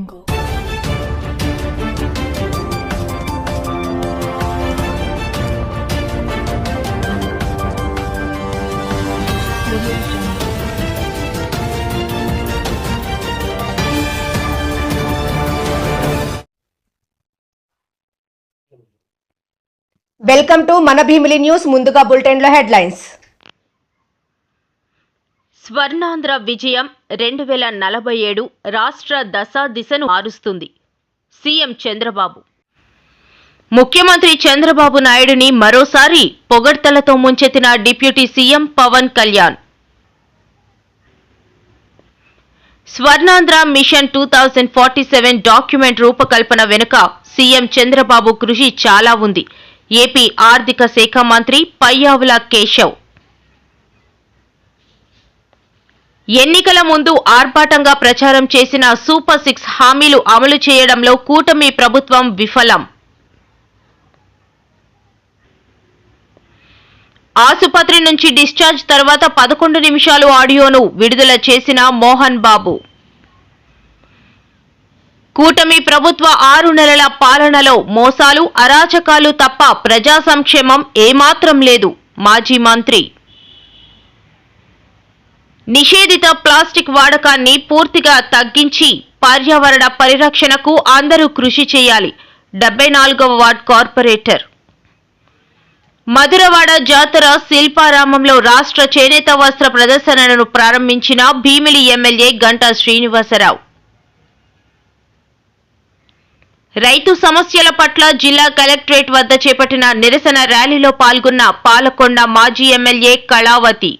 Welcome to మన Bheemili news. ముందుగా bulletin లో హెడ్లైన్స్. స్వర్ణాంధ్ర విజయం 2047 రాష్ట్ర దశ దిశను మారుస్తుంది. సీఎం చంద్రబాబు. ముఖ్యమంత్రి చంద్రబాబు నాయుడుని మరోసారి పొగడ్తలతో ముంచెత్తిన deputy CM Pawan Kalyan. Swarnandhra mission 2047 document రూపకల్పన వెనుక సీఎం చంద్రబాబు కృషి చాలా ఉంది. ఏపీ ఆర్థిక శాఖ మంత్రి పయ్యావుల కేశవ్. ఎన్నికల ముందు ఆర్భాటంగా ప్రచారం చేసిన సూపర్ 6 హామీలు అమలు చేయడంలో కూటమి ప్రభుత్వం విఫలం. ఆసుపత్రి నుంచి డిశ్చార్జ్ తర్వాత 11 నిమిషాలు ఆడియోను విడుదల చేసిన మోహన్ బాబు. కూటమి ప్రభుత్వ 6 నెలల పాలనలో మోసాలు, అరాచకాలు తప్ప ప్రజా సంక్షేమం ఏమాత్రం లేదు. మాజీ మంత్రి. నిషేధిత ప్లాస్టిక్ వాడకాన్ని పూర్తిగా తగ్గించి పర్యావరణ పరిరక్షణకు అందరూ కృషి చేయాలి. 74వ వార్డ్ కార్పొరేటర్. మధురవాడ జాతర శిల్పారామంలో రాష్ట్ర చేనేత వస్త్ర ప్రదర్శనను ప్రారంభించిన భీమిలి ఎమ్మెల్యే గంటా శ్రీనివాసరావు. రైతు సమస్యల పట్ల జిల్లా కలెక్టరేట్ వద్ద చేపట్టిన నిరసన ర్యాలీలో పాల్గొన్న పాలకొండ మాజీ ఎమ్మెల్యే కళావతి.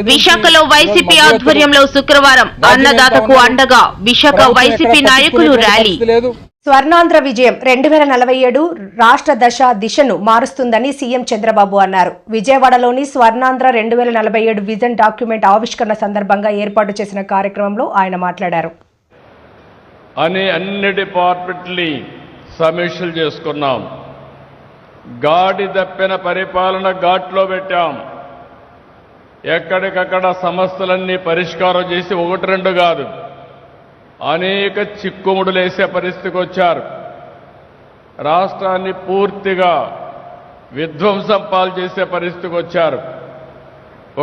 విశాఖలో వైసీపీ ఆధ్వర్యంలో శుక్రవారం అన్నదాతకు అండగా విశాఖ వైసీపీ నాయకులు ర్యాలీ. స్వర్ణాంధ్ర విజయం 2047 రాష్ట్ర దశ దిశను మారుస్తుందని సీఎం చంద్రబాబు అన్నారు. విజయవాడలోని స్వర్ణాంధ్ర 2047 విజన్ డాక్యుమెంట్ ఆవిష్కరణ సందర్భంగా ఏర్పాటు చేసిన కార్యక్రమంలో ఆయన మాట్లాడారు. అన్ని డిపార్ట్మెంట్ని సమీక్షలు చేసుకున్నాం. గాడి తప్పిన పరిపాలన ఘాట్లో పెట్టాం. ఎక్కడికక్కడ సమస్యలన్నీ పరిష్కారం చేసి 1-2 కాదు, అనేక చిక్కుముడులేసే పరిస్థితికి వచ్చారు. రాష్ట్రాన్ని పూర్తిగా విధ్వంసం పాలు చేసే పరిస్థితికి వచ్చారు.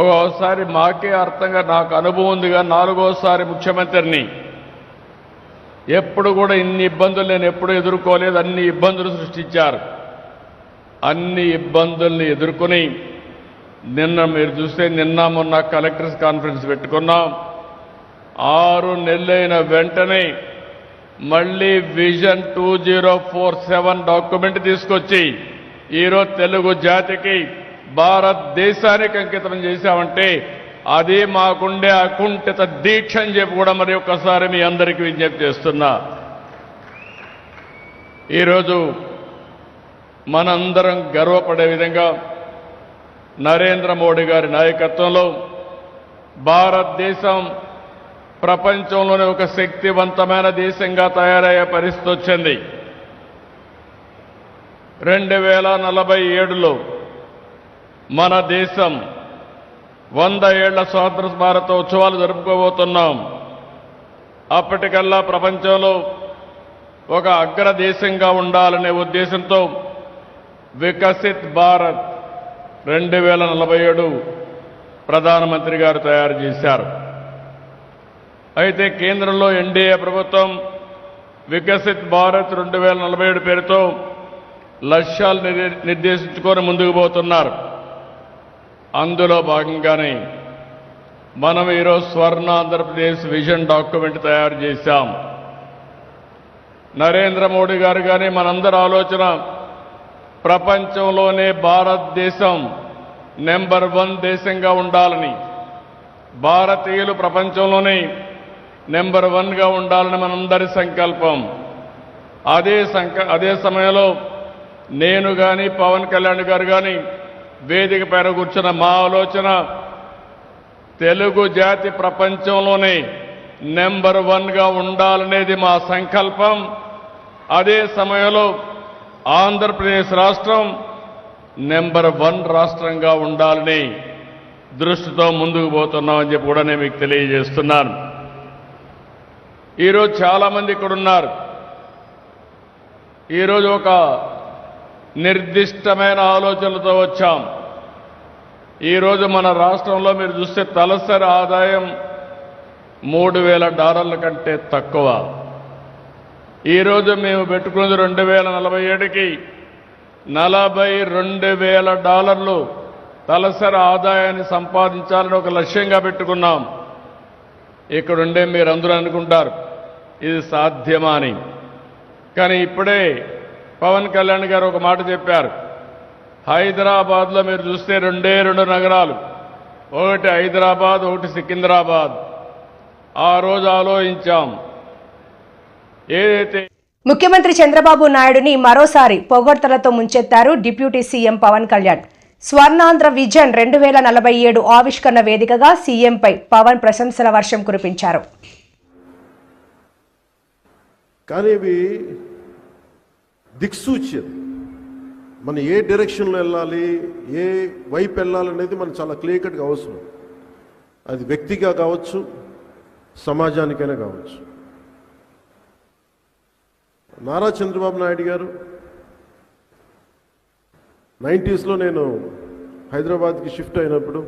ఒక్కోసారి మాకే అర్థంగా నాకు అనుభవం ఉందిగా, 4వసారి ముఖ్యమంత్రిని. ఎప్పుడు కూడా ఇన్ని ఇబ్బందులు నేను ఎప్పుడు ఎదుర్కోలేదు. అన్ని ఇబ్బందులు సృష్టించారు. అన్ని ఇబ్బందుల్ని ఎదుర్కొని నిన్న మీరు చూస్తే నిన్న మొన్న కలెక్టర్స్ కాన్ఫరెన్స్ పెట్టుకున్నాం. 6 నెలలైన వెంటనే మళ్ళీ విజన్ 2047 డాక్యుమెంట్ తీసుకొచ్చి ఈరోజు తెలుగు జాతికి భారతదేశానికి అంకితం చేశామంటే అది మాకుండే అకుంఠిత దీక్ష అని చెప్పి కూడా మరి ఒక్కసారి మీ అందరికీ విజ్ఞప్తి చేస్తున్నా. ఈరోజు మనందరం గర్వపడే విధంగా నరేంద్ర మోడీ గారి నాయకత్వంలో భారతదేశం ప్రపంచంలోనే ఒక శక్తివంతమైన దేశంగా తయారయ్యే పరిస్థితి వచ్చింది. 2047లో మన దేశం 100 ఏళ్ల స్వాతంత్ర భారతోత్సవాలు జరుపుకోబోతున్నాం. అప్పటికల్లా ప్రపంచంలో ఒక అగ్రదేశంగా ఉండాలనే ఉద్దేశంతో వికసిత్ భారత్ 2047 ప్రధానమంత్రి గారు తయారు చేశారు. అయితే కేంద్రంలో ఎన్డీఏ ప్రభుత్వం వికసిత్ భారత్ 2047 పేరుతో లక్ష్యాలు నిర్దేశించుకొని ముందుకు పోతున్నారు. అందులో భాగంగానే మనం ఈరోజు స్వర్ణ ఆంధ్రప్రదేశ్ విజన్ డాక్యుమెంట్ తయారు చేశాం. నరేంద్ర మోడీ గారు కానీ మనందరి ఆలోచన ప్రపంచంలోనే భారతదేశం నెంబర్ 1 దేశంగా ఉండాలని, భారతీయులు ప్రపంచంలోనే నెంబర్ 1గా ఉండాలని మనందరి సంకల్పం. అదే సమయంలో నేను కానీ పవన్ కళ్యాణ్ గారు కానీ వేదిక పైన కూర్చున్న మా ఆలోచన తెలుగు జాతి ప్రపంచంలోనే నెంబర్ 1గా ఉండాలనేది మా సంకల్పం. అదే సమయంలో ఆంధ్రప్రదేశ్ రాష్ట్రం నెంబర్ 1 రాష్ట్రంగా ఉండాలని దృష్టితో ముందుకు పోతున్నామని చెప్పి కూడా నేను మీకు తెలియజేస్తున్నాను. ఈరోజు చాలామంది ఇక్కడ ఉన్నారు. ఈరోజు ఒక నిర్దిష్టమైన ఆలోచనలతో వచ్చాం. ఈరోజు మన రాష్ట్రంలో మీరు చూస్తే తలసరి ఆదాయం $3,000 కంటే తక్కువ. ఈరోజు మేము పెట్టుకున్నది 2047కి $42,000 తలసరి ఆదాయాన్ని సంపాదించాలని ఒక లక్ష్యంగా పెట్టుకున్నాం. ఇక్కడుండే మీరందరూ అనుకుంటారు ఇది సాధ్యమా అని. కానీ ఇప్పుడే పవన్ కళ్యాణ్ గారు ఒక మాట చెప్పారు. హైదరాబాద్లో మీరు చూస్తే రెండు నగరాలు, ఒకటి హైదరాబాద్, ఒకటి సికింద్రాబాద్. ఆ రోజు ఆలోచించాం ఏదైతే ముఖ్యమంత్రి చంద్రబాబు నాయుడుని మరోసారి పొగడ్తలతో ముంచెత్తారు deputy CM Pawan Kalyan. Swarnandhra vision 2047 ఆవిష్కరణ వేదికగా సీఎంపై పవన్ ప్రశంసల వర్షం కురిపించారు. కానీ ఇవి దిక్సూచి, మనం ఏ డైరెక్షన్లో వెళ్ళాలి, ఏ వైపు వెళ్ళాలనేది మనకు చాలా క్లియర్ కట్గా అవసరం. అది వ్యక్తిగా కావచ్చు, సమాజానికైనా కావచ్చు. నారా చంద్రబాబు నాయుడు గారు 90స్లో నేను హైదరాబాద్కి షిఫ్ట్ అయినప్పుడు,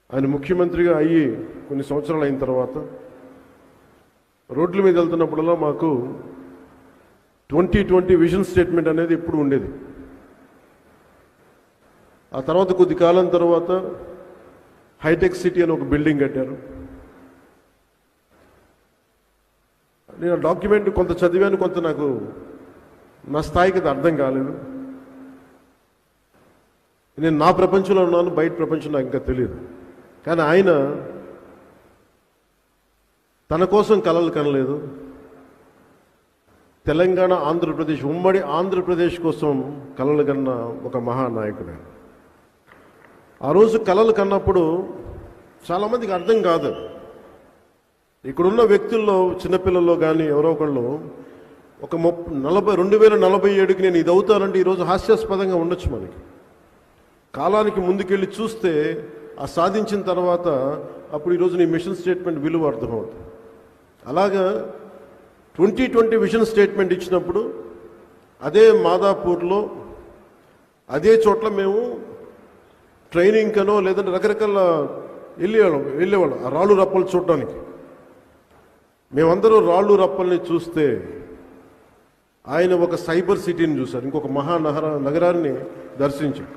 ఆయన ముఖ్యమంత్రిగా అయ్యి కొన్ని సంవత్సరాలు అయిన తర్వాత రోడ్ల మీద వెళ్తున్నప్పుడల్లా మాకు 2020 విజన్ స్టేట్మెంట్ అనేది ఎప్పుడు ఉండేది. ఆ తర్వాత కొద్ది కాలం తర్వాత హైటెక్ సిటీ అని ఒక బిల్డింగ్ కట్టారు. నేను ఆ డాక్యుమెంట్ కొంత చదివాను, కొంత నాకు నా స్థాయికి అది అర్థం కాలేదు. నేను నా ప్రపంచంలో ఉన్నాను, బయట ప్రపంచం నాకు ఇంకా తెలియదు. కానీ ఆయన తన కోసం కలలు కనలేదు. తెలంగాణ, ఆంధ్రప్రదేశ్, ఉమ్మడి ఆంధ్రప్రదేశ్ కోసం కలలు కన్న ఒక మహానాయకుడు. ఆ రోజు కలలు కన్నప్పుడు చాలామందికి అర్థం కాదు. ఇక్కడున్న వ్యక్తుల్లో, చిన్నపిల్లల్లో కానీ ఎవరో ఒకళ్ళు ఒక 2047కి నేను ఇది అవుతానంటే ఈరోజు హాస్యాస్పదంగా ఉండొచ్చు. మనకి కాలానికి ముందుకెళ్ళి చూస్తే ఆ సాధించిన తర్వాత అప్పుడు ఈరోజు నీ మిషన్ స్టేట్మెంట్ విలువ అర్థమవుతుంది. అలాగా 2020 విజన్ స్టేట్మెంట్ ఇచ్చినప్పుడు అదే మాదాపూర్లో అదే చోట్ల మేము ట్రైనింగ్ కనో లేదంటే రకరకాల వెళ్ళేవాళ్ళం ఆ రాళ్ళు రప్పలు చూడడానికి. మేమందరూ రాళ్ళు రప్పల్ని చూస్తే ఆయన ఒక సైబర్ సిటీని చూశారు, ఇంకొక నగరాన్ని దర్శించారు.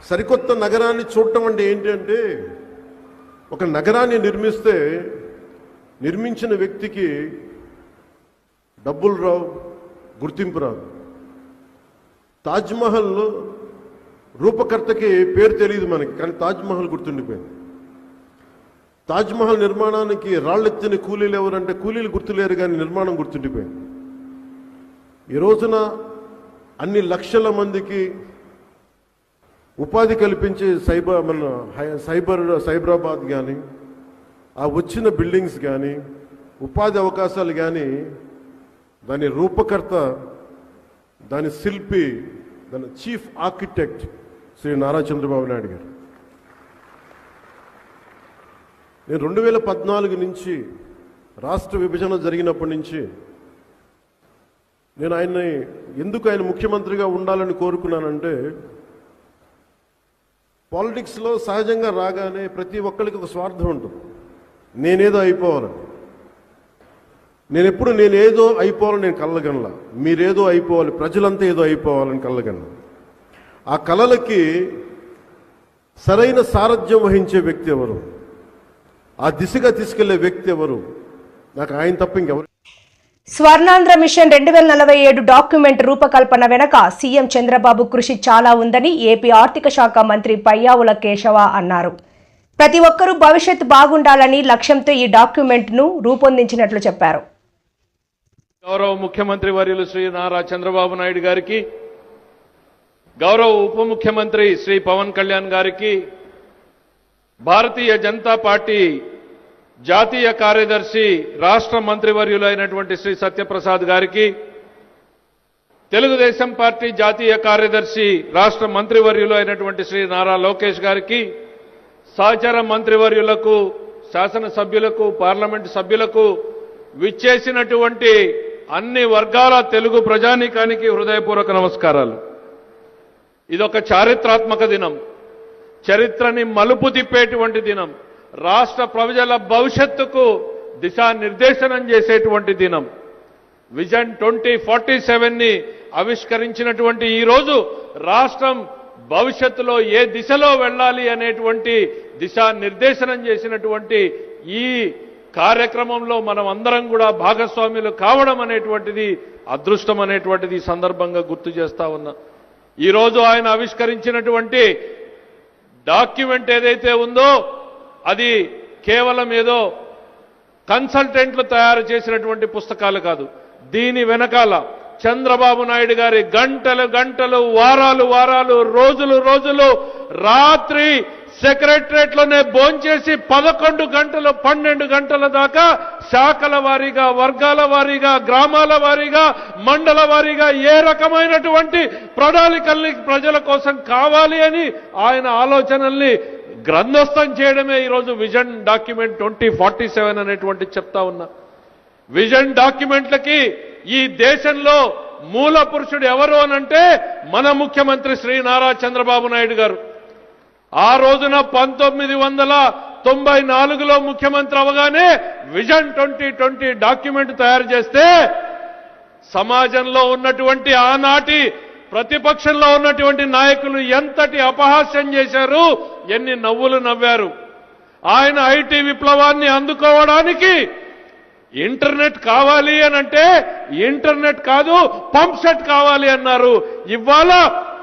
సరికొత్త నగరాన్ని చూడటం అంటే ఏంటంటే, ఒక నగరాన్ని నిర్మించిన వ్యక్తికి డబ్బులు రావు, గుర్తింపు రాదు. తాజ్మహల్ రూపకర్తకి పేరు తెలియదు మనకి, కానీ తాజ్మహల్ గుర్తుండిపోయింది. తాజ్మహల్ నిర్మాణానికి రాళ్ళెత్తిన కూలీలు ఎవరంటే కూలీలు గుర్తులేరు, కానీ నిర్మాణం గుర్తుండిపోయింది. ఈ రోజున అన్ని లక్షల మందికి ఉపాధి కల్పించే సైబరాబాద్ కానీ, ఆ వచ్చిన బిల్డింగ్స్ కానీ, ఉపాధి అవకాశాలు కానీ, దాని రూపకర్త, దాని శిల్పి, దాని చీఫ్ ఆర్కిటెక్ట్ శ్రీ నారా చంద్రబాబు నాయుడు గారు. నేను 2014 నుంచి రాష్ట్ర విభజన జరిగినప్పటి నుంచి నేను ఎందుకు ఆయన ముఖ్యమంత్రిగా ఉండాలని కోరుకున్నానంటే, పాలిటిక్స్లో సహజంగా రాగానే ప్రతి ఒక్కరికి ఒక స్వార్థం ఉంటుంది. నేనేదో అయిపోవాలని. నేనేదో అయిపోవాలని నేను కలగనలా. మీరేదో అయిపోవాలి, ప్రజలంతా ఏదో అయిపోవాలని కలగనలా. ఆ కలలకి సరైన సారథ్యం వహించే వ్యక్తి ఎవరు, ఆ దిశగా తీసుకెళ్లే వ్యక్తి ఎవరు? నాకు ఆయన తప్ప ఇంకెవరు. స్వర్ణాంధ్ర మిషన్ 2047 డాక్యుమెంట్ రూపకల్పన వెనక సీఎం చంద్రబాబు కృషి చాలా ఉందని ఏపీ ఆర్థిక శాఖ మంత్రి పయ్యావుల కేశవ అన్నారు. ప్రతి ఒక్కరూ భవిష్యత్తు బాగుండాలని లక్ష్యంతో ఈ డాక్యుమెంట్ ను రూపొందించినట్లు చెప్పారు. గౌరవ ముఖ్యమంత్రి వర్యులు శ్రీ నారా చంద్రబాబు నాయుడు గారికి, గౌరవ ఉప ముఖ్యమంత్రి శ్రీ పవన్ కళ్యాణ్ గారికి, భారతీయ జనతా పార్టీ జాతీయ కార్యదర్శి రాష్ట్ర మంత్రివర్యులైనటువంటి శ్రీ సత్యప్రసాద్ గారికి, తెలుగుదేశం పార్టీ జాతీయ కార్యదర్శి రాష్ట్ర మంత్రివర్యులు అయినటువంటి శ్రీ నారా లోకేష్ గారికి, సహచర మంత్రివర్యులకు శాసనసభ్యులకు, పార్లమెంటు సభ్యులకు, విచ్చేసినటువంటి అన్ని వర్గాల తెలుగు ప్రజానీకానికి హృదయపూర్వక నమస్కారాలు. ఇదొక చారిత్రాత్మక దినం, చరిత్రని మలుపు తిప్పేటువంటి దినం, రాష్ట్ర ప్రజల భవిష్యత్తుకు దిశానిర్దేశనం చేసేటువంటి దినం. విజన్ 2047ని ఆవిష్కరించినటువంటి ఈ రోజు రాష్ట్రం భవిష్యత్తులో ఏ దిశలో వెళ్ళాలి అనేటువంటి దిశానిర్దేశనం చేసినటువంటి ఈ కార్యక్రమంలో మనం అందరం కూడా భాగస్వాములు కావడం అనేటువంటిది అదృష్టం అనేటువంటిది సందర్భంగా గుర్తు చేస్తా ఉన్నా. ఈరోజు ఆయన ఆవిష్కరించినటువంటి డాక్యుమెంట్ ఏదైతే ఉందో అది కేవలం ఏదో కన్సల్టెంట్లు తయారు చేసినటువంటి పుస్తకాలు కాదు. దీని వెనకాల చంద్రబాబు నాయుడు గారి గంటలు గంటలు, వారాలు వారాలు, రోజులు రోజులు, రాత్రి సెక్రటరేట్లోనే భోంచేసి 11 గంటలు 12 గంటల దాకా శాఖల వారీగా, వర్గాల వారీగా, గ్రామాల వారీగా, మండల వారీగా ఏ రకమైనటువంటి ప్రణాళికల్ని ప్రజల కోసం కావాలి అని ఆయన ఆలోచనల్ని గ్రంథస్థం చేయడమే ఈరోజు విజన్ డాక్యుమెంట్ 2047 అనేటువంటి చెప్తా ఉన్నా. విజన్ డాక్యుమెంట్లకి ఈ దేశంలో మూల పురుషుడు ఎవరు అనంటే మన ముఖ్యమంత్రి శ్రీ నారా చంద్రబాబు నాయుడు గారు. ఆ రోజున 1994లో ముఖ్యమంత్రి అవగానే విజన్ 2020 డాక్యుమెంట్ తయారు చేస్తే సమాజంలో ఉన్నటువంటి ఆనాటి ప్రతిపక్షంలో ఉన్నటువంటి నాయకులు ఎంతటి అపహాస్యం చేశారు, ఎన్ని నవ్వులు నవ్వారు. ఆయన ఐటీ విప్లవాన్ని అందుకోవడానికి ఇంటర్నెట్ కావాలి అనంటే ఇంటర్నెట్ కాదు పంప్ సెట్ కావాలి అన్నారు. ఇవాళ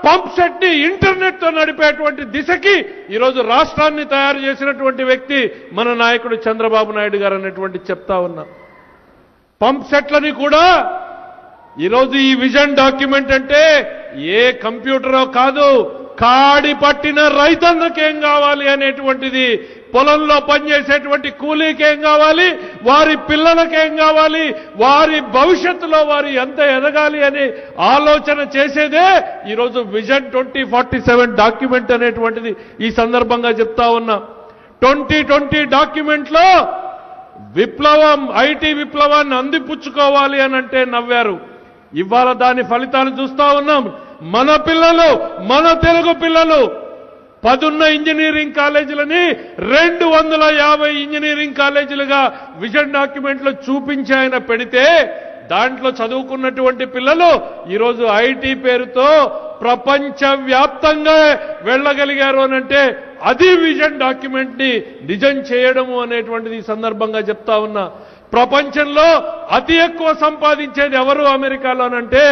పంప్ సెట్ ని ఇంటర్నెట్ తో నడిపేటువంటి దిశకి ఈరోజు రాష్ట్రాన్ని తయారు చేసినటువంటి వ్యక్తి మన నాయకుడు చంద్రబాబు నాయుడు గారు అనేటువంటి చెప్తా ఉన్నా. పంప్ సెట్లని కూడా ఈరోజు ఈ విజన్ డాక్యుమెంట్ అంటే ఏ కంప్యూటరో కాదు, కాడి పట్టిన రైతన్నకేం కావాలి అనేటువంటిది, పొలంలో పనిచేసేటువంటి కూలీకేం కావాలి, వారి పిల్లలకేం కావాలి, వారి భవిష్యత్తులో వారు ఎంత ఎదగాలి అనే ఆలోచన చేసేదే ఈరోజు విజన్ 2047 డాక్యుమెంట్ అనేటువంటిది ఈ సందర్భంగా చెప్తా ఉన్నా. 2020 డాక్యుమెంట్లో విప్లవం, ఐటీ విప్లవాన్ని అందిపుచ్చుకోవాలి అనంటే నవ్వారు. ఇవాళ దాని ఫలితాలు చూస్తా ఉన్నాం. మన పిల్లలు, మన తెలుగు పిల్లలు 10 ఇంజనీరింగ్ కాలేజీలని 250 ఇంజనీరింగ్ కాలేజీలుగా విజన్ డాక్యుమెంట్లో చూపించి ఆయన పెడితే దాంట్లో చదువుకున్నటువంటి పిల్లలు ఈరోజు ఐటీ పేరుతో ప్రపంచవ్యాప్తంగా వెళ్ళగలిగారు అనంటే అది విజన్ డాక్యుమెంట్ ని నిజం చేయడము అనేటువంటిది ఈ సందర్భంగా చెప్తా ఉన్నా. ప్రపంచంలో అతి ఎక్కువ సంపాదించేది ఎవరు అమెరికాలోనంటే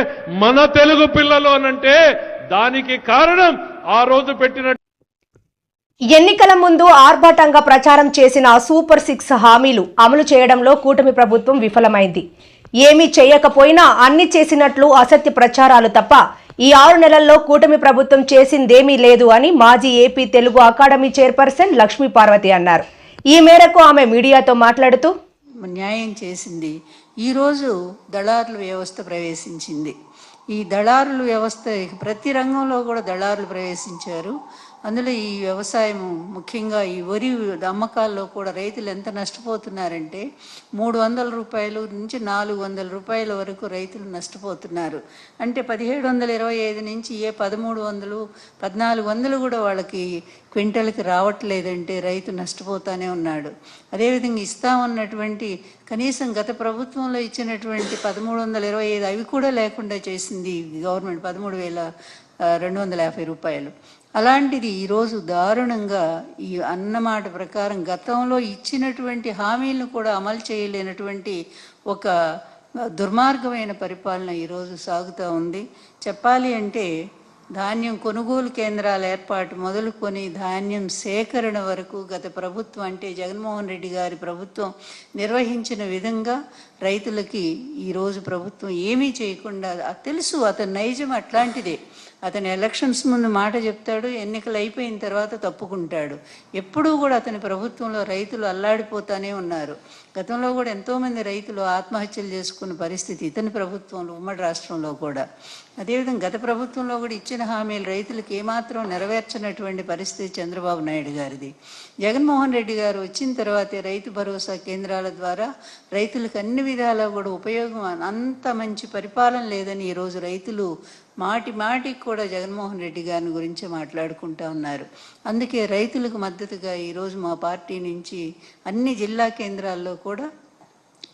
మన తెలుగు పిల్లలు అనంటే దానికి కారణం ఆ రోజు పెట్టిన ఎన్నికల ముందు ఆర్భాటంగా ప్రచారం చేసిన సూపర్ 6 హామీలు అమలు చేయడంలో కూటమి ప్రభుత్వం విఫలమైంది. ఏమీ చేయకపోయినా అన్ని చేసినట్లు అసత్య ప్రచారాలు తప్ప ఈ 6 నెలల్లో కూటమి ప్రభుత్వం చేసిందేమీ లేదు అని మాజీ AP Telugu academy chairperson Lakshmi Parvathi అన్నారు. ఈ మేరకు ఆమె మీడియాతో మాట్లాడుతూ న్యాయం చేసింది. ఈరోజు దళారుల వ్యవస్థ ప్రవేశించింది. ఈ దళారుల వ్యవస్థ ప్రతి రంగంలో కూడా దళారులు ప్రవేశించారు. అందులో ఈ వ్యవసాయం ముఖ్యంగా ఈ వరి అమ్మకాల్లో కూడా రైతులు ఎంత నష్టపోతున్నారంటే 300 రూపాయల నుంచి 400 రూపాయల వరకు రైతులు నష్టపోతున్నారు. అంటే 1725 నుంచి 1300, 1400 కూడా వాళ్ళకి క్వింటల్కి రావట్లేదంటే రైతు నష్టపోతానే ఉన్నాడు. అదేవిధంగా ఇస్తామన్నటువంటి కనీసం గత ప్రభుత్వంలో ఇచ్చినటువంటి 1325 అవి కూడా లేకుండా చేసింది గవర్నమెంట్, 13,250 రూపాయలు. అలాంటిది ఈరోజు దారుణంగా ఈ అన్నమాట ప్రకారం గతంలో ఇచ్చినటువంటి హామీలను కూడా అమలు చేయలేనటువంటి ఒక దుర్మార్గమైన పరిపాలన ఈరోజు సాగుతూ ఉంది. చెప్పాలి అంటే ధాన్యం కొనుగోలు కేంద్రాల ఏర్పాటు మొదలుకొని ధాన్యం సేకరణ వరకు గత ప్రభుత్వం అంటే జగన్మోహన్ రెడ్డి గారి ప్రభుత్వం నిర్వహించిన విధంగా రైతులకి ఈరోజు ప్రభుత్వం ఏమీ చేయకుండా, తెలుసు అతని నైజం అట్లాంటిదే. అతను ఎలక్షన్స్ ముందు మాట చెప్తాడు, ఎన్నికలు అయిపోయిన తర్వాత తప్పుకుంటాడు. ఎప్పుడూ కూడా అతని ప్రభుత్వంలో రైతులు అల్లాడిపోతానే ఉన్నారు. గతంలో కూడా ఎంతోమంది రైతులు ఆత్మహత్యలు చేసుకున్న పరిస్థితి ఇతని ప్రభుత్వంలో, ఉమ్మడి రాష్ట్రంలో కూడా. అదేవిధంగా గత ప్రభుత్వంలో కూడా ఇచ్చిన హామీలు రైతులకు ఏమాత్రం నెరవేర్చినటువంటి పరిస్థితి చంద్రబాబు నాయుడు గారిది. జగన్మోహన్ రెడ్డి గారు వచ్చిన తర్వాతే రైతు భరోసా కేంద్రాల ద్వారా రైతులకు అన్ని విధాలా కూడా ఉపయోగం, అంత మంచి పరిపాలన లేదని ఈరోజు రైతులు మాటికి కూడా జగన్మోహన్ రెడ్డి గారిని గురించి మాట్లాడుకుంటూ ఉన్నారు. అందుకే రైతులకు మద్దతుగా ఈరోజు మా పార్టీ నుంచి అన్ని జిల్లా కేంద్రాల్లో కూడా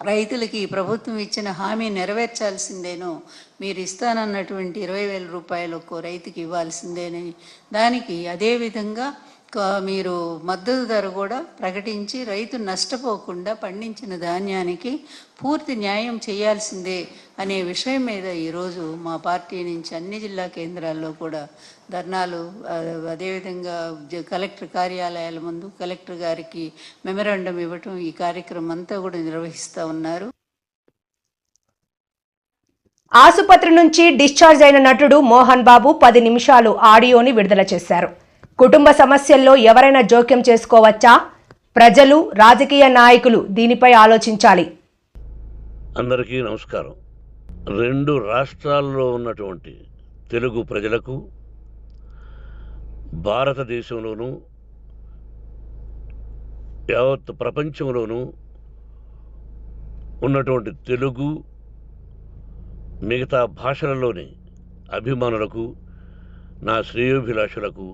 రైతులకి ప్రభుత్వం ఇచ్చిన హామీ నెరవేర్చాల్సిందేనో, మీరు ఇస్తానన్నటువంటి 20,000 రూపాయలు ఒక్కో రైతుకి ఇవ్వాల్సిందేనని, దానికి అదేవిధంగా మీరు మద్దతు ధర కూడా ప్రకటించి రైతు నష్టపోకుండా పండించిన ధాన్యానికి పూర్తి న్యాయం చేయాల్సిందే అనే విషయం మీద ఈరోజు మా పార్టీ నుంచి అన్ని జిల్లా కేంద్రాల్లో కూడా ధర్నాలు, అదేవిధంగా కలెక్టర్ కార్యాలయాల ముందు కలెక్టర్ గారికి మెమరాండం ఇవ్వటం, ఈ కార్యక్రమం అంతా కూడా నిర్వహిస్తూ ఉన్నారు. ఆసుపత్రి నుంచి డిశ్చార్జ్ అయిన నటుడు మోహన్ బాబు 10 నిమిషాలు ఆడియోని విడుదల చేశారు. కుటుంబ సమస్యల్లో ఎవరైనా జోక్యం చేసుకోవచ్చా? ప్రజలు, రాజకీయ నాయకులు దీనిపై ఆలోచించాలి. అందరికీ నమస్కారం. 2 రాష్ట్రాల్లో ఉన్నటువంటి తెలుగు ప్రజలకు, భారతదేశంలోనూ యావత్ ప్రపంచంలోనూ ఉన్నటువంటి తెలుగు మిగతా భాషలలోని అభిమానులకు, నా శ్రేయోభిలాషులకు,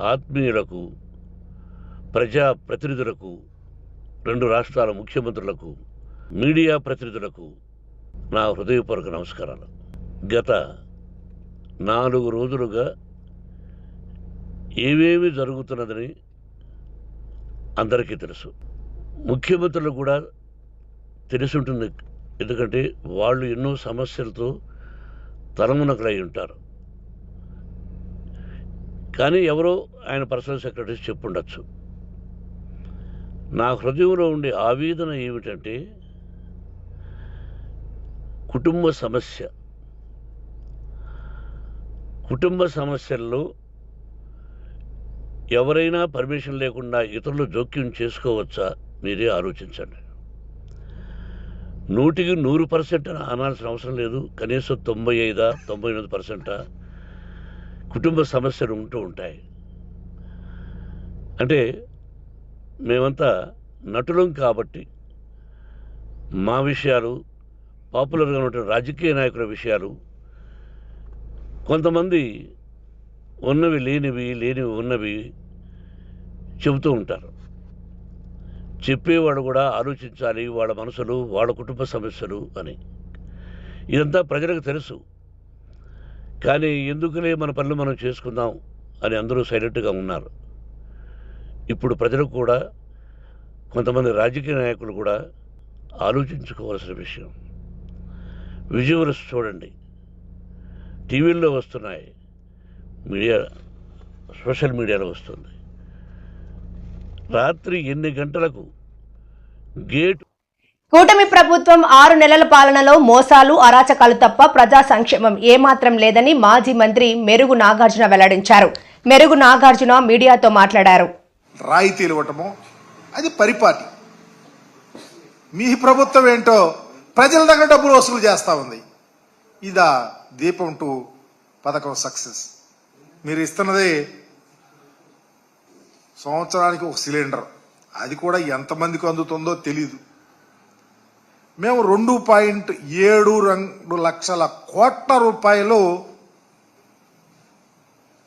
ఆత్మీయులకు, ప్రజాప్రతినిధులకు, 2 రాష్ట్రాల ముఖ్యమంత్రులకు, మీడియా ప్రతినిధులకు నా హృదయపూర్వక నమస్కారాలు. గత 4 రోజులుగా ఏమేమి జరుగుతున్నదని అందరికీ తెలుసు. ముఖ్యమంత్రులు కూడా తెలుసుంటుంది. ఎందుకంటే వాళ్ళు ఎన్నో సమస్యలతో తలమునకలై ఉంటారు. కానీ ఎవరో ఆయన పర్సనల్ సెక్రటరీస్ చెప్పుండొచ్చు. నా హృదయంలో ఉండే ఆవేదన ఏమిటంటే, కుటుంబ సమస్యల్లో ఎవరైనా పర్మిషన్ లేకుండా ఇతరులు జోక్యం చేసుకోవచ్చా? మీరే ఆలోచించండి. 100కి 100% అనాల్సిన అవసరం లేదు. కనీసం 95-99% కుటుంబ సమస్యలు ఉంటూ ఉంటాయి. అంటే మేమంతా నటులం కాబట్టి మా విషయాలు, పాపులర్గా ఉన్నటువంటి రాజకీయ నాయకుల విషయాలు, కొంతమంది ఉన్నవి లేనివి, లేనివి ఉన్నవి చెబుతూ ఉంటారు. చెప్పేవాడు కూడా ఆలోచించాలి, వాళ్ళ మనసులు, వాళ్ళ కుటుంబ సమస్యలు అని. ఇదంతా ప్రజలకు తెలుసు. కానీ ఎందుకులే మన పనులు మనం చేసుకుందాం అని అందరూ సైలెంట్గా ఉన్నారు. ఇప్పుడు ప్రజలు కూడా, కొంతమంది రాజకీయ నాయకులు కూడా ఆలోచించుకోవాల్సిన విషయం. విజువల్స్ చూడండి, టీవీల్లో వస్తున్నాయి, సోషల్ మీడియాలో వస్తుంది. రాత్రి 8 గంటలకు గేట్. కూటమి ప్రభుత్వం 6 నెలల పాలనలో మోసాలు, అరాచకాలు తప్ప ప్రజా సంక్షేమం ఏమాత్రం లేదని మాజీ మంత్రి మెరుగు నాగార్జున వెల్లడించారు. మెరుగు నాగార్జున మీడియాతో మాట్లాడారు. రాయితీలు ఇవ్వటము అది పరిపాటి. మీ ప్రభుత్వం ఏంటో ప్రజల దగ్గర డబ్బులు వసూలు చేస్తూ ఉంది. ఇదా దీపం 2 పథకం సక్సెస్? మీరు ఇస్తున్నది సంవత్సరానికి 1 సిలిండర్, అది కూడా ఎంతమందికి అందుతుందో తెలీదు. మేము 2.72 లక్షల కోట్ల రూపాయలు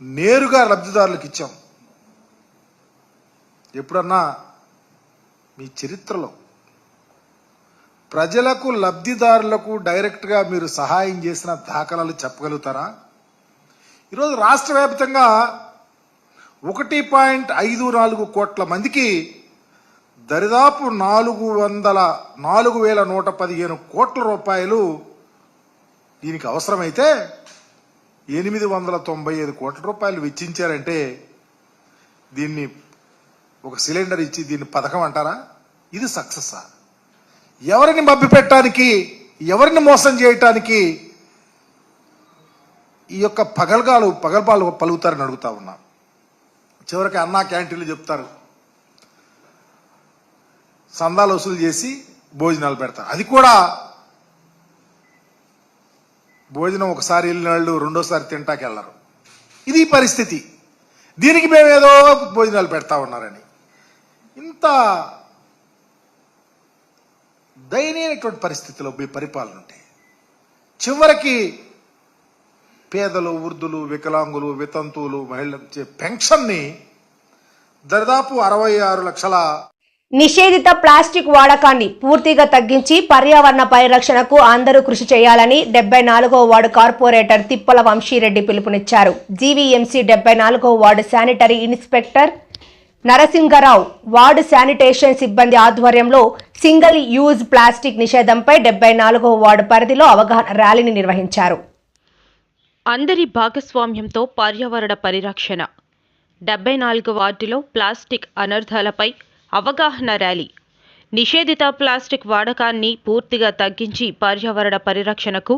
నేరుగా లబ్ధిదారులకు ఇచ్చాం. ఎప్పుడన్నా మీ చరిత్రలో ప్రజలకు, లబ్ధిదారులకు డైరెక్ట్గా మీరు సహాయం చేసిన దాఖలాలు చెప్పగలుగుతారా? ఈరోజు రాష్ట్ర వ్యాప్తంగా 1.54 కోట్ల మందికి దరిదాపు 4,115 కోట్ల రూపాయలు దీనికి అవసరమైతే 895 కోట్ల రూపాయలు వెచ్చించారంటే దీన్ని ఒక సిలిండర్ ఇచ్చి దీన్ని పథకం అంటారా? ఇది సక్సెస్సా? ఎవరిని మభ్యపెట్టడానికి, ఎవరిని మోసం చేయటానికి ఈ యొక్క పగల్పాలు పలుకుతారని అడుగుతా ఉన్నా. చివరికి అన్నా క్యాంటీన్లు చెప్తారు, సందాలు వసూలు చేసి భోజనాలు పెడతారు. అది కూడా భోజనం ఒకసారి వెళ్ళిన వాళ్ళు రెండోసారి తింటాకి వెళ్ళరు. ఇది పరిస్థితి. దీనికి మేమేదో భోజనాలు పెడతా ఉన్నారని ఇంత దయనీయమైనటువంటి పరిస్థితిలో మీ పరిపాలన ఉంటే చివరికి పేదలు, వృద్ధులు, వికలాంగులు, వితంతువులు, మహిళలు పెన్షన్ని దాదాపు 66 లక్షల నిషేధిత ప్లాస్టిక్ వాడకాన్ని పూర్తిగా తగ్గించి పర్యావరణ పరిరక్షణకు అందరూ కృషి చేయాలని 74వ వార్డు కార్పొరేటర్ తిప్పల వంశీరెడ్డి పిలుపునిచ్చారు. జీవీఎంసీ 74వ ward sanitary inspector Narasingarao ward sanitation సిబ్బంది ఆధ్వర్యంలో సింగిల్ యూజ్ ప్లాస్టిక్ నిషేధంపై 74వ వార్డు పరిధిలో అవగాహన ర్యాలీని నిర్వహించారు. అందరి భాగస్వామ్యంతో పర్యావరణ పరిరక్షణ. 74 వార్డులో ప్లాస్టిక్ అనర్థాలపై అవగాహన ర్యాలీ. నిషేధిత ప్లాస్టిక్ వాడకాన్ని పూర్తిగా తగ్గించి పర్యావరణ పరిరక్షణకు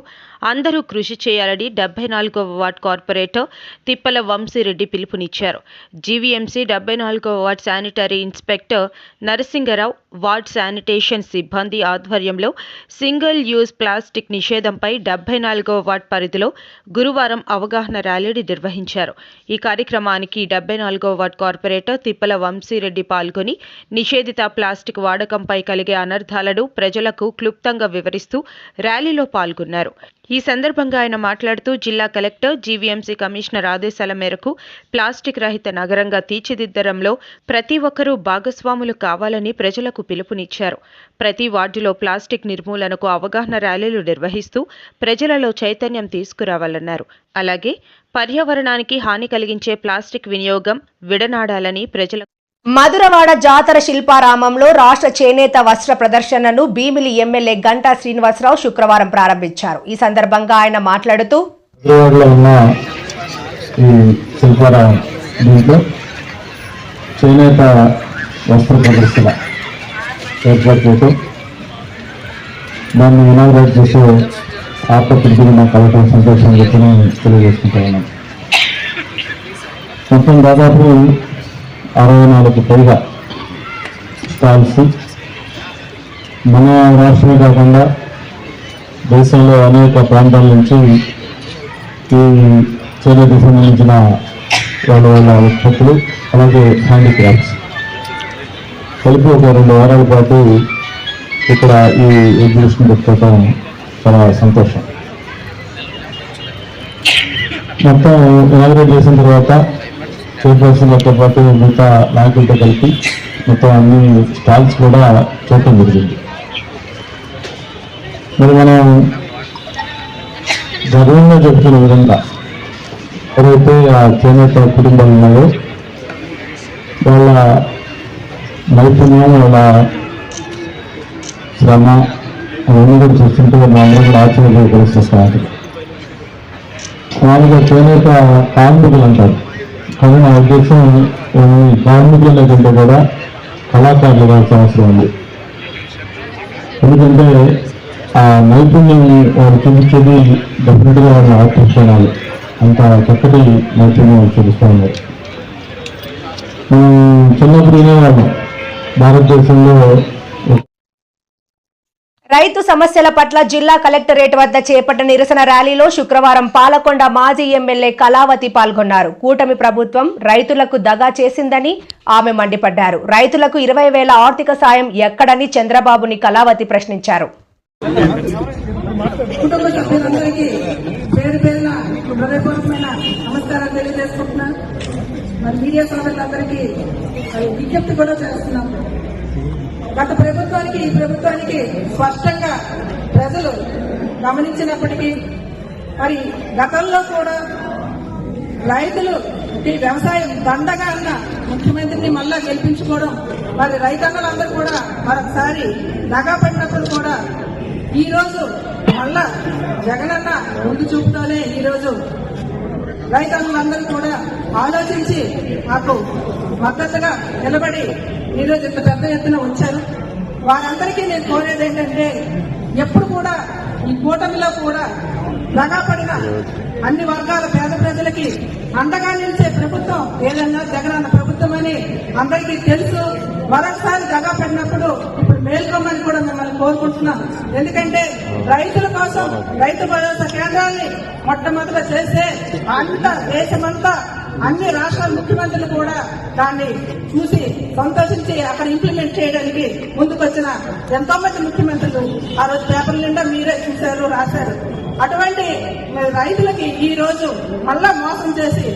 అందరూ కృషి చేయాలని 74వ వార్డు కార్పొరేటర్ తిప్పల వంశీరెడ్డి పిలుపునిచ్చారు. జీవీఎంసీ 74వ ward sanitary inspector Narasingarao ward sanitation సిబ్బంది ఆధ్వర్యంలో సింగిల్ యూజ్ ప్లాస్టిక్ నిషేధంపై 74వ వార్డు పరిధిలో గురువారం అవగాహన ర్యాలీని నిర్వహించారు. ఈ కార్యక్రమానికి 74వ వార్డు కార్పొరేటర్ తిప్పల వంశీరెడ్డి పాల్గొని నిషేధిత ప్లాస్టిక్ వాడకంపై కలిగే అనర్థాలను ప్రజలకు క్లుప్తంగా వివరిస్తూ ర్యాలీలో పాల్గొన్నారు. ఈ సందర్భంగా ఆయన మాట్లాడుతూ జిల్లా కలెక్టర్, జీవీఎంసీ కమిషనర్ ఆదేశాల మేరకు ప్లాస్టిక్ రహిత నగరంగా తీర్చిదిద్దడంలో ప్రతి ఒక్కరూ భాగస్వాములు కావాలని ప్రజలకు పిలుపునిచ్చారు. ప్రతి వార్డులో ప్లాస్టిక్ నిర్మూలనకు అవగాహన ర్యాలీలు నిర్వహిస్తూ ప్రజలలో చైతన్యం తీసుకురావాలన్నారు. అలాగే పర్యావరణానికి హాని కలిగించే ప్లాస్టిక్ వినియోగం విడనాడాలని ప్రజలకు మధురవాడ జాతర శిల్పారామంలో రాష్ట్ర చేనేత వస్త్ర ప్రదర్శనను భీమిలి ఎమ్మెల్యే గంటా శ్రీనివాసరావు శుక్రవారం ప్రారంభించారు. ఈ సందర్భంగా ఆయన మాట్లాడుతూ చేనేత వస్త్ర ప్రదర్శన ఏర్పాటు చేయటం, దాన్ని ఇనాగ్రేట్ చేసే ఆపత్తికి నాకు కలగడం సంతోషం చెప్పని తెలియజేసుకుంటా ఉన్నాను. మొత్తం దాదాపు 64 పైగా స్టాల్స్ మన రాష్ట్రమే కాకుండా దేశంలో అనేక ప్రాంతాల నుంచి ఈ చేనేతకు సంబంధించిన వాళ్ళ ఉత్పత్తులు, అలాగే హ్యాండిక్రాఫ్ట్స్ కలిపి ఒక 2 వారాల పాటు ఇక్కడ ఈ ఎగ్జిబిషన్ పెట్టుకోవటం చాలా సంతోషం. మొత్తం ఇనాగ్రేట్ చేసిన తర్వాత చైర్పర్సన్లతో పాటు మిగతా నాయకులతో కలిపి మొత్తం అన్ని స్టాల్స్ కూడా చూడటం జరిగింది. మరి మనం గర్వంగా చెబుతున్న విధంగా ఎవరైతే ఆ చేనేత కుటుంబాలు ఉన్నాయో వాళ్ళ నైపుణ్యం, వాళ్ళ శ్రమ అవన్నీ కూడా చూస్తుంటే మా అందరూ కూడా ఆశ్చర్యపరిచేస్తాం. మామూలుగా చేనేత కార్మికులు అంటారు, కానీ నా ఉద్దేశం కార్మికుల కంటే కూడా కళాకారులు కావాల్సిన అవసరం ఉంది. ఎందుకంటే ఆ నైపుణ్యం వాళ్ళు చూపించేది డెఫినెట్గా వాళ్ళ ఆకర్షణాలు, అంత చక్కటి నైపుణ్యం వాళ్ళు చూపిస్తూ ఉన్నారు. చిన్నప్పుడు వినేవాళ్ళం భారతదేశంలో రైతు సమస్యల పట్ల జిల్లా కలెక్టరేట్ వద్ద చేపట్టిన నిరసన ర్యాలీలో శుక్రవారం పాలకొండ మాజీ ఎమ్మెల్యే కళావతి పాల్గొన్నారు. కూటమి ప్రభుత్వం రైతులకు దగా చేసిందని ఆమె మండిపడ్డారు. రైతులకు 20,000 ఆర్థిక సాయం ఎక్కడని చంద్రబాబుని కళావతి ప్రశ్నించారు. గత ప్రభుత్వానికి ఈ ప్రభుత్వానికి స్పష్టంగా ప్రజలు గమనించినప్పటికీ మరి గతంలో కూడా రైతులు ఈ వ్యవసాయం దండగా అన్న ముఖ్యమంత్రిని మళ్ళా గెలిపించుకోవడం, మరి రైతన్నలందరూ కూడా మరొకసారి దగాపడినప్పుడు కూడా ఈ రోజు మళ్ళా జగనన్న ముందు చూపుతోనే ఈ రోజు రైతన్నులందరూ కూడా ఆలోచించి మాకు మద్దతుగా నిలబడి ఈరోజు ఇంత పెద్ద ఎత్తున వచ్చారు. వారందరికీ నేను కోరేది ఏంటంటే ఎప్పుడు కూడా ఈ కూటమిలో కూడా దగాపడిన అన్ని వర్గాల పేద ప్రజలకి అండగా నిలిచే ప్రభుత్వం ఏదన్నా జగనన్న ప్రభుత్వం అని అందరికీ తెలుసు. మరొకసారి దగా పడినప్పుడు ఇప్పుడు మేల్కొమ్మని కూడా మిమ్మల్ని కోరుకుంటున్నాం. ఎందుకంటే రైతుల కోసం రైతు భరోసా కేంద్రాన్ని మొట్టమొదట చేస్తే అంత దేశమంతా అన్ని రాష్ట్రాల ముఖ్యమంత్రులు కూడా దాన్ని చూసి సంతోషించి అక్కడ ఇంప్లిమెంట్ చేయడానికి ముందుకొచ్చిన ఎంతో మంది ముఖ్యమంత్రులు ఆ రోజు పేపర్ల నిండా మీరే చూశారు, రాశారు. అటువంటి రైతులకి ఈ రోజు మళ్ళా మోసం చేసి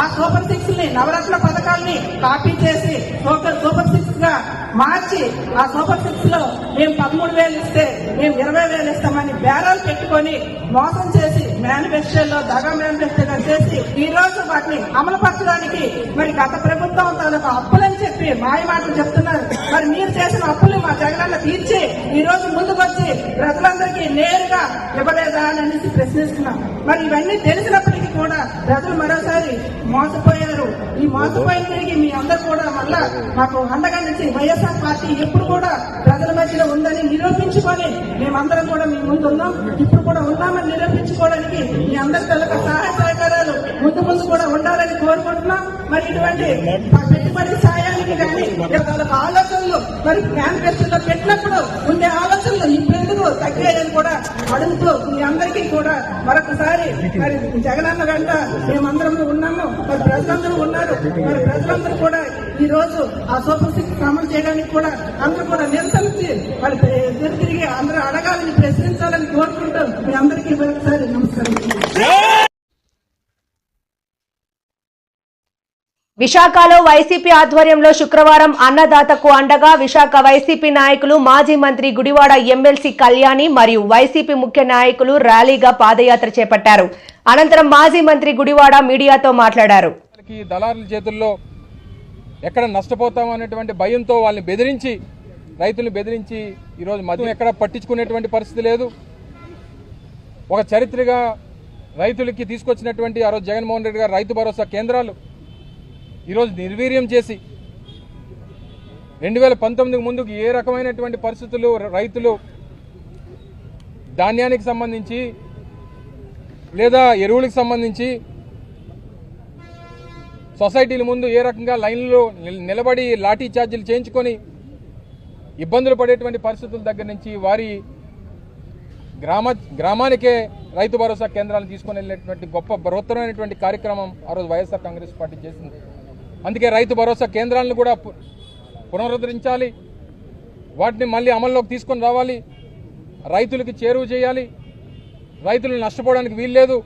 ఆ సూపర్ సిక్స్ ని నవరత్న పథకాల్ని కాపీ చేసి సూపర్ సిక్స్ గా మార్చి ఆ సూపర్ సిక్స్ లో మేము 13,000 ఇస్తే మేము 20,000 ఇస్తామని బేరాలు పెట్టుకొని మోసం చేసి మేనిఫెస్టోలో దగా మేనిఫెస్టోగా చేసి ఈ రోజు వాటిని అమలుపరచడానికి మరి గత ప్రభుత్వం తాలూకు అప్పులని చెప్పి మాయ మాటలు చెప్తున్నారు. మరి మీరు చేసిన అప్పులు మా జగనన్న తీర్చి ఈ రోజు ముందుకొచ్చి ప్రజలందరికీ నేరుగా ఇవ్వలేదా అని అనేసి ప్రశ్నిస్తున్నాం. మరి ఇవన్నీ తెలిసినప్పటికీ కూడా ప్రజలు మరోసారి మోసపోయారు. ఈ మోసపోయిన తిరిగి మీ అందరూ కూడా మళ్ళా మాకు అండగా నుంచి వైఎస్ఆర్ పార్టీ ఎప్పుడు కూడా ప్రజల మధ్యలో ఉందని నిరూపించుకొని మేమందరం కూడా మీ ముందు ఉన్నాం, ఇప్పుడు కూడా ఉన్నామని నిరూపించుకోవడానికి మీ అందరి తలక సహాయ సహకారాలు ముందు ముందు కూడా ఉండాలని కోరుకుంటున్నాం. మరి ఇటువంటి పెట్టుబడి సాయానికి కానీ ఆలోచనలు మరి మేనిఫెస్టోలో పెట్టినప్పుడు ఉండే ఆలోచనలు ఇప్పుడు తగ్గాయని కూడా అడుగుతూ మీ అందరికీ కూడా మరొకసారి మరి జగనన్న వెంట మేమందరం ఉన్నాము, మరి ప్రజలందరూ ఉన్నారు. మరి ప్రజలందరూ కూడా ఈ రోజు ఆ సూపర్ సిక్స్ అమలు చేయడానికి కూడా అందరూ కూడా నిరసనించి మరి తిరిగి అందరూ అడగాలని ప్రశ్నించాలని కోరుకుంటూ మీ అందరికీ మరొకసారి నమస్కారం. విశాఖలో వైసీపీ ఆధ్వర్యంలో శుక్రవారం అన్నదాతకు అండగా విశాఖ వైసీపీ నాయకులు మాజీ మంత్రి గుడివాడ ఎమ్మెల్సీ కళ్యాణి మరియు వైసీపీ ముఖ్య నాయకులు ర్యాలీగా పాదయాత్ర చేపట్టారు. అనంతరం మాజీ మంత్రి గుడివాడ మీడియాతో మాట్లాడారు. దళారుల చేతుల్లో ఎక్కడ నష్టపోతాం అనేటువంటి భయంతో వాళ్ళని బెదిరించి రైతులను బెదిరించి ఈరోజు మద్యం ఎక్కడ పట్టించుకునేటువంటి పరిస్థితి లేదు. ఒక చరిత్రగా రైతులకి తీసుకొచ్చినటువంటి ఆ రోజు జగన్మోహన్ రెడ్డి గారు రైతు భరోసా కేంద్రాలు ఈరోజు నిర్వీర్యం చేసి 2019 ముందుకు ఏ రకమైనటువంటి పరిస్థితులు రైతులు ధాన్యానికి సంబంధించి లేదా ఎరువులకు సంబంధించి సొసైటీల ముందు ఏ రకంగా లైన్లో నిలబడి లాఠీ ఛార్జీలు చేయించుకొని ఇబ్బందులు పడేటువంటి పరిస్థితుల దగ్గర నుంచి వారి గ్రామానికే రైతు భరోసా కేంద్రాలను తీసుకొని వెళ్ళేటువంటి గొప్ప బృహత్తరమైనటువంటి కార్యక్రమం ఆ రోజు వైఎస్ఆర్ కాంగ్రెస్ పార్టీ చేసింది. అందుకే రైతు భరోసా కేంద్రాలను కూడా పునరుద్ధరించాలి, వాటిని మళ్ళీ అమల్లోకి తీసుకొని రావాలి, రైతులకి చేరువ చేయాలి, రైతులు నష్టపోవడానికి వీల్లేదు.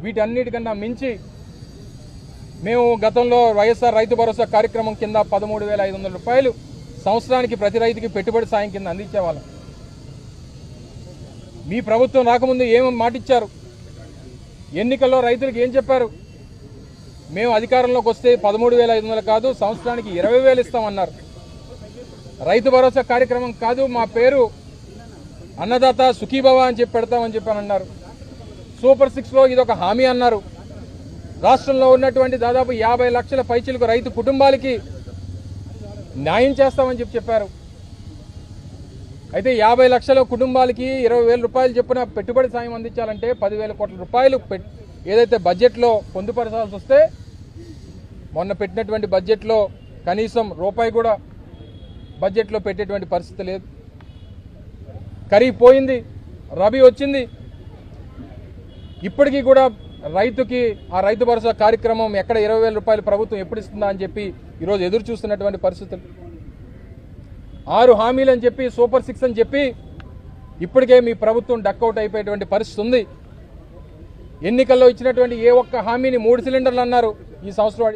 వీటన్నిటికన్నా మించి మేము గతంలో వైఎస్ఆర్ రైతు భరోసా కార్యక్రమం కింద 13,500 రూపాయలు సంవత్సరానికి ప్రతి రైతుకి పెట్టుబడి సాయం కింద అందించేవాళ్ళం. మీ ప్రభుత్వం రాకముందు ఏం మాటిచ్చారు? ఎన్నికల్లో రైతులకు ఏం చెప్పారు? మేము అధికారంలోకి వస్తే 13,500 కాదు, సంవత్సరానికి 20,000 ఇస్తామన్నారు. రైతు భరోసా కార్యక్రమం కాదు, మా పేరు అన్నదాత సుఖీభవ అని చెప్పి పెడతామని చెప్పానన్నారు. సూపర్ 6లో ఇదొక హామీ అన్నారు. రాష్ట్రంలో ఉన్నటువంటి దాదాపు 50 లక్షల పైచిలకు రైతు కుటుంబాలకి న్యాయం చేస్తామని చెప్పారు. అయితే 50 లక్షల కుటుంబాలకి 20,000 రూపాయలు చొప్పున పెట్టుబడి సాయం అందించాలంటే 10,000 కోట్ల రూపాయలు ఏదైతే బడ్జెట్లో పొందుపరచాల్సి వస్తే మొన్న పెట్టినటువంటి బడ్జెట్లో కనీసం రూపాయి కూడా బడ్జెట్లో పెట్టేటువంటి పరిస్థితి లేదు. ఖరీఫ్ పోయింది, రబీ వచ్చింది, ఇప్పటికీ కూడా రైతుకి ఆ రైతు భరోసా కార్యక్రమం ఎక్కడ 20,000 రూపాయలు ప్రభుత్వం ఎప్పుడు ఇస్తుందా అని చెప్పి ఈరోజు ఎదురు చూస్తున్నటువంటి పరిస్థితులు. 6 హామీలు అని చెప్పి సూపర్ 6 అని చెప్పి ఇప్పటికే మీ ప్రభుత్వం డక్అవుట్ అయిపోయేటువంటి పరిస్థితి ఉంది. ఎన్నికల్లో ఇచ్చినటువంటి ఏ ఒక్క హామీని 3 సిలిండర్లు అన్నారు ఈ సంవత్సరం